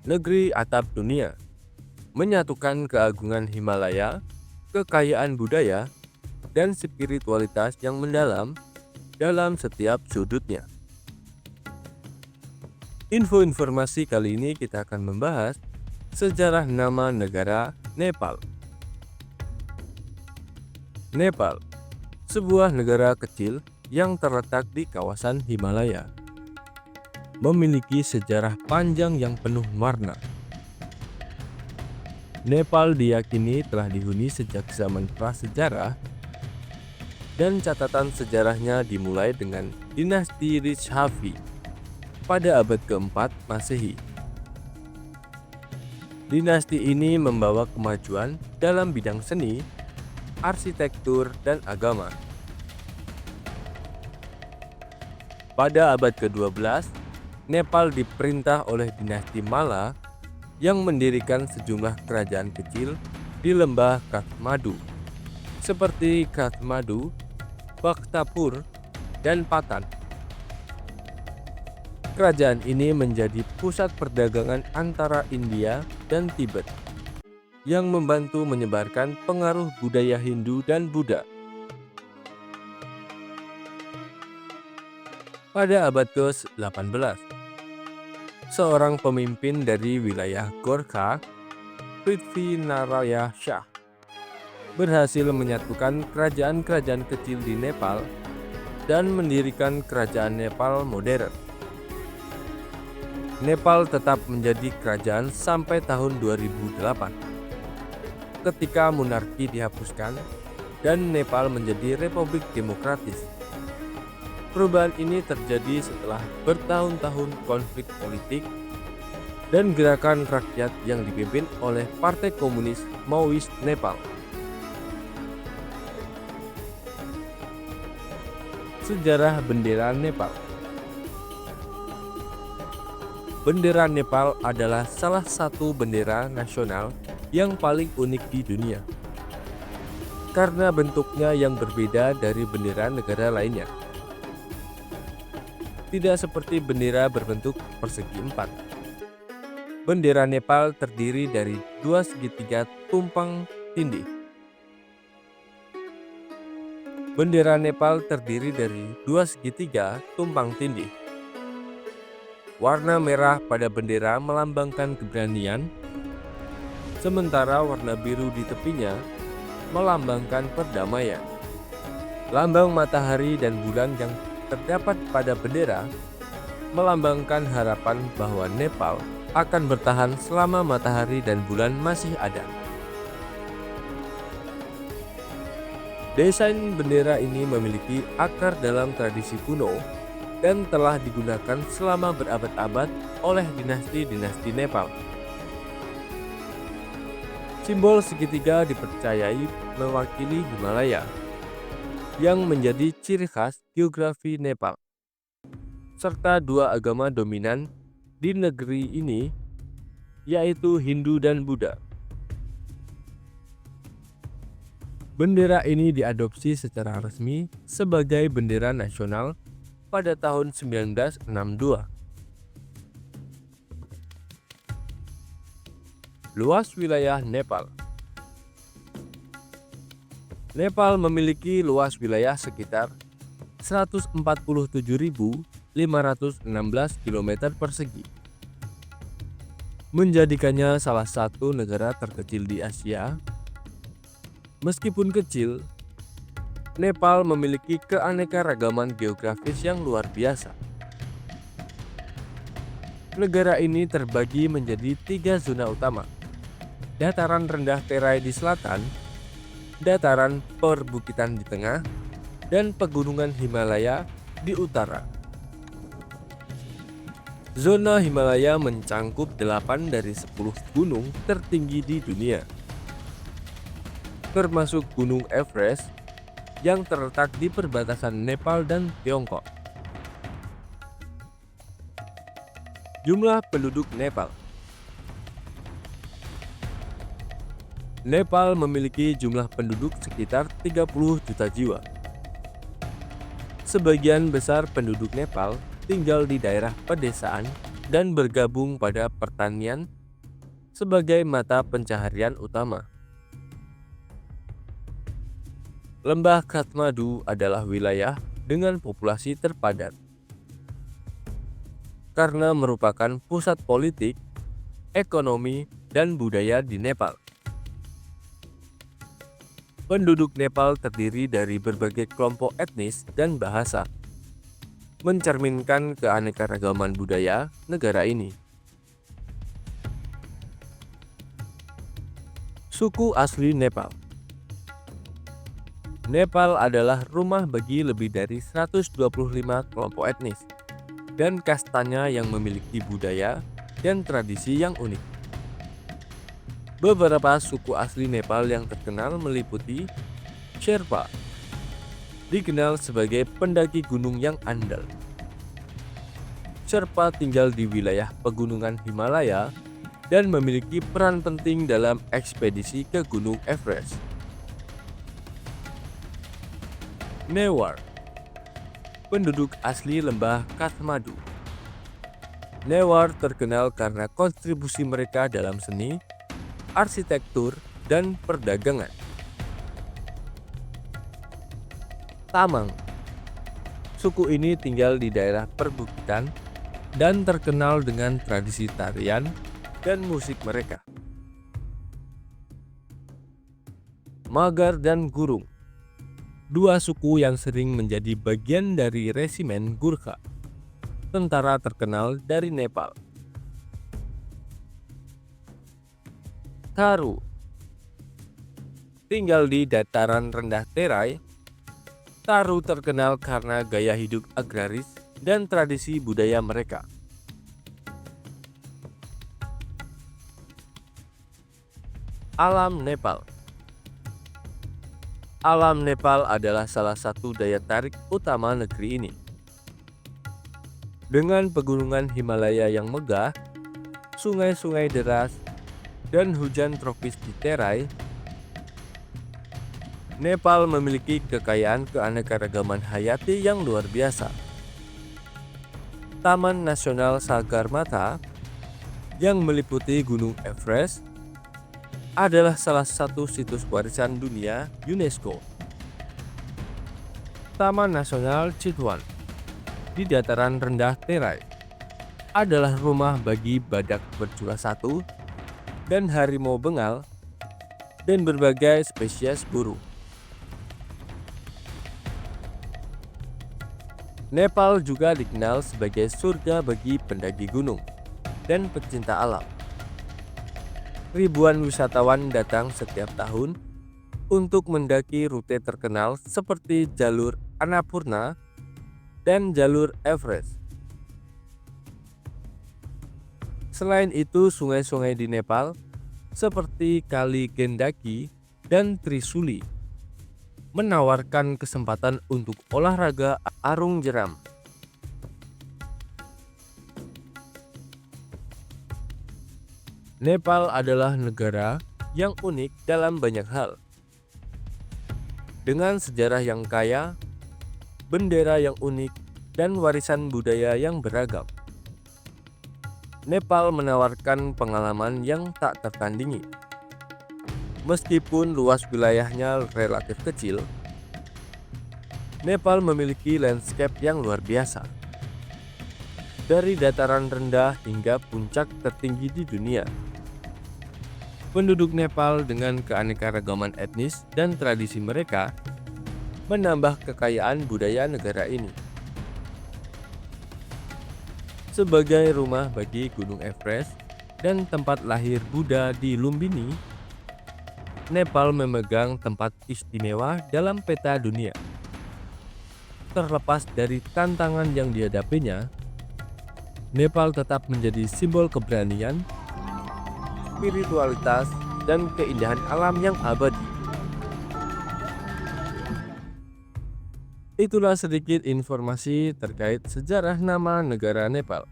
negeri atap dunia, menyatukan keagungan Himalaya, kekayaan budaya, dan spiritualitas yang mendalam dalam setiap sudutnya. Informasi kali ini kita akan membahas sejarah nama negara Nepal. Nepal, sebuah negara kecil yang terletak di kawasan Himalaya, memiliki sejarah panjang yang penuh warna. Nepal diyakini telah dihuni sejak zaman prasejarah, dan catatan sejarahnya dimulai dengan dinasti Rajshavi pada abad keempat Masehi. Dinasti ini membawa kemajuan dalam bidang seni, arsitektur, dan agama. Pada abad ke-12, Nepal diperintah oleh dinasti Malla yang mendirikan sejumlah kerajaan kecil di lembah Kathmandu, seperti Kathmandu, Bhaktapur, dan Patan. Kerajaan ini menjadi pusat perdagangan antara India dan Tibet, yang membantu menyebarkan pengaruh budaya Hindu dan Buddha. Pada abad ke-18, seorang pemimpin dari wilayah Gorkha, Prithvinaraya Shah, berhasil menyatukan kerajaan-kerajaan kecil di Nepal dan mendirikan kerajaan Nepal modern. Nepal tetap menjadi kerajaan sampai tahun 2008, ketika monarki dihapuskan dan Nepal menjadi republik demokratis. Perubahan ini terjadi setelah bertahun-tahun konflik politik dan gerakan rakyat yang dipimpin oleh Partai Komunis Maois Nepal. Sejarah bendera Nepal. Bendera Nepal adalah salah satu bendera nasional yang paling unik di dunia, karena bentuknya yang berbeda dari bendera negara lainnya. Tidak seperti bendera berbentuk persegi empat. Bendera Nepal terdiri dari dua segitiga tumpang tindih. Bendera Nepal terdiri dari dua segitiga tumpang tindih. Warna merah pada bendera melambangkan keberanian, sementara warna biru di tepinya melambangkan perdamaian. Lambang matahari dan bulan yang terdapat pada bendera melambangkan harapan bahwa Nepal akan bertahan selama matahari dan bulan masih ada. Desain bendera ini memiliki akar dalam tradisi kuno dan telah digunakan selama berabad-abad oleh dinasti-dinasti Nepal. Simbol segitiga dipercayai mewakili Himalaya, yang menjadi ciri khas geografi Nepal, serta dua agama dominan di negeri ini, yaitu Hindu dan Buddha. Bendera ini diadopsi secara resmi sebagai bendera nasional pada tahun 1962. Luas wilayah Nepal. Nepal memiliki luas wilayah sekitar 147.516 km persegi, menjadikannya salah satu negara terkecil di Asia. Meskipun kecil, Nepal memiliki keanekaragaman geografis yang luar biasa. Negara ini terbagi menjadi 3 zona utama: dataran rendah terai di selatan, dataran perbukitan di tengah, dan pegunungan Himalaya di utara. Zona Himalaya mencangkup 8 dari 10 gunung tertinggi di dunia, termasuk Gunung Everest yang terletak di perbatasan Nepal dan Tiongkok. Jumlah penduduk Nepal. Nepal memiliki jumlah penduduk sekitar 30 juta jiwa. Sebagian besar penduduk Nepal tinggal di daerah pedesaan dan bergabung pada pertanian sebagai mata pencaharian utama. Lembah Kathmandu adalah wilayah dengan populasi terpadat karena merupakan pusat politik, ekonomi, dan budaya di Nepal. Penduduk Nepal terdiri dari berbagai kelompok etnis dan bahasa, mencerminkan keanekaragaman budaya negara ini. Suku asli Nepal. Nepal adalah rumah bagi lebih dari 125 kelompok etnis dan kastanya yang memiliki budaya dan tradisi yang unik. Beberapa suku asli Nepal yang terkenal meliputi Sherpa, dikenal sebagai pendaki gunung yang andal. Sherpa tinggal di wilayah pegunungan Himalaya dan memiliki peran penting dalam ekspedisi ke Gunung Everest. Newar, penduduk asli lembah Kathmandu. Newar terkenal karena kontribusi mereka dalam seni, arsitektur, dan perdagangan. Tamang, suku ini tinggal di daerah perbukitan dan terkenal dengan tradisi tarian dan musik mereka. Magar dan Gurung, dua suku yang sering menjadi bagian dari resimen Gurkha, tentara terkenal dari Nepal. Tharu, tinggal di dataran rendah Terai. Tharu terkenal karena gaya hidup agraris dan tradisi budaya mereka. Alam Nepal. Alam Nepal adalah salah satu daya tarik utama negeri ini. Dengan pegunungan Himalaya yang megah, sungai-sungai deras, dan hujan tropis di Terai, Nepal memiliki kekayaan keanekaragaman hayati yang luar biasa. Taman Nasional Sagarmatha yang meliputi Gunung Everest adalah salah satu situs warisan dunia UNESCO. Taman Nasional Chitwan di dataran rendah Terai adalah rumah bagi badak bercula satu dan harimau bengal, dan berbagai spesies burung. Nepal juga dikenal sebagai surga bagi pendaki gunung dan pecinta alam. Ribuan wisatawan datang setiap tahun untuk mendaki rute terkenal seperti jalur Annapurna dan jalur Everest. Selain itu, sungai-sungai di Nepal seperti Kali Gendaki dan Trisuli menawarkan kesempatan untuk olahraga arung jeram. Nepal adalah negara yang unik dalam banyak hal. Dengan sejarah yang kaya, bendera yang unik, dan warisan budaya yang beragam. Nepal menawarkan pengalaman yang tak tertandingi. Meskipun luas wilayahnya relatif kecil, Nepal memiliki landscape yang luar biasa. Dari dataran rendah hingga puncak tertinggi di dunia. Penduduk Nepal dengan keanekaragaman etnis dan tradisi mereka menambah kekayaan budaya negara ini. Sebagai rumah bagi Gunung Everest dan tempat lahir Buddha di Lumbini, Nepal memegang tempat istimewa dalam peta dunia. Terlepas dari tantangan yang dihadapinya, Nepal tetap menjadi simbol keberanian, spiritualitas, dan keindahan alam yang abadi. Itulah sedikit informasi terkait sejarah nama negara Nepal.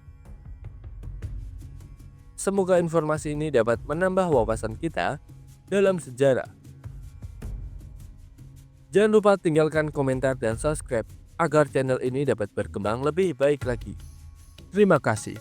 Semoga informasi ini dapat menambah wawasan kita dalam sejarah. Jangan lupa tinggalkan komentar dan subscribe agar channel ini dapat berkembang lebih baik lagi. Terima kasih.